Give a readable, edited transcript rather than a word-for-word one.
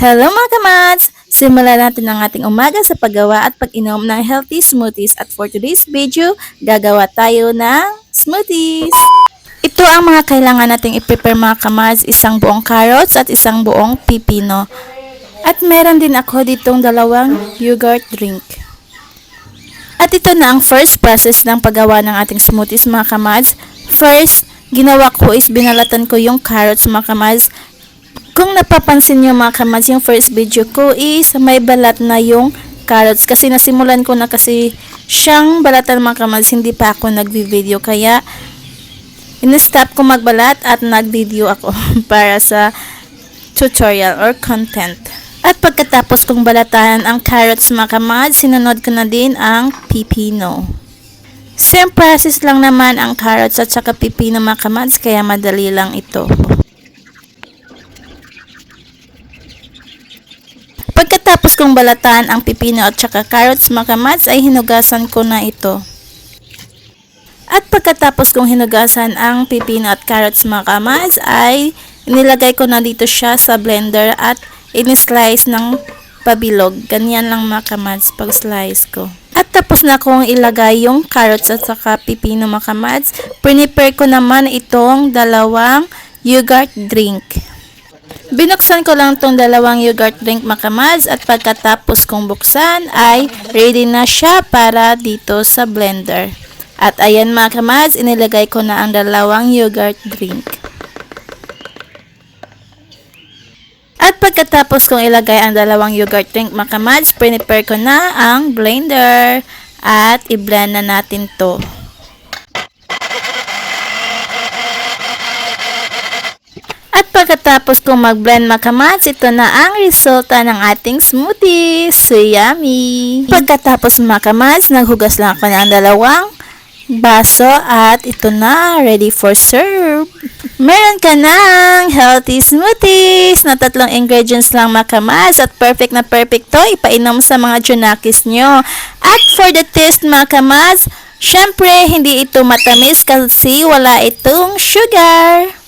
Hello mga kamats! Simulan natin ang ating umaga sa paggawa at pag-inom ng healthy smoothies. At for today's video, gagawa tayo ng smoothies! Ito ang mga kailangan nating i-prepare mga kamats, isang buong carrots at isang buong pipino. At meron din ako ditong dalawang yogurt drink. At ito na ang first process ng paggawa ng ating smoothies mga kamats. First, ginawa ko is binalatan ko yung carrots mga kamats. Kung napapansin nyo mga kamats, yung first video ko is may balat na yung carrots. Kasi nasimulan ko na kasi siyang balatan mga kamats, hindi pa ako nagvi-video. Kaya, in-stop ko magbalat at nag-video ako para sa tutorial or content. At pagkatapos kong balatan ang carrots mga kamats, sinunod ko na din ang pipino. Same process lang naman ang carrots at saka pipino mga kamats, kaya madali lang ito. Pagkatapos kong balatan ang pipino at saka carrots mga kamats, ay hinugasan ko na ito. At pagkatapos kong hinugasan ang pipino at carrots mga kamats, ay nilagay ko na dito siya sa blender at in-slice ng pabilog. Ganyan lang mga kamats pag slice ko. At tapos na kong ilagay yung carrots at saka pipino mga kamats, prepare ko naman itong dalawang yogurt drink. Binuksan ko lang tong dalawang yogurt drink mga kamats at pagkatapos kong buksan ay ready na siya para dito sa blender. At ayan mga kamats, inilagay ko na ang dalawang yogurt drink. At pagkatapos kong ilagay ang dalawang yogurt drink mga kamats, prepare ko na ang blender at i-blend na natin to. At pagkatapos kong mag-blend mga kamats, ito na ang resulta ng ating smoothies. So yummy! Pagkatapos mga kamats, naghugas lang ako ng dalawang baso at ito na, ready for serve. Meron ka ng healthy smoothies na 3 ingredients lang mga kamats at perfect na perfect to ipainom sa mga junakis nyo. At for the taste mga kamats, syempre hindi ito matamis kasi wala itong sugar.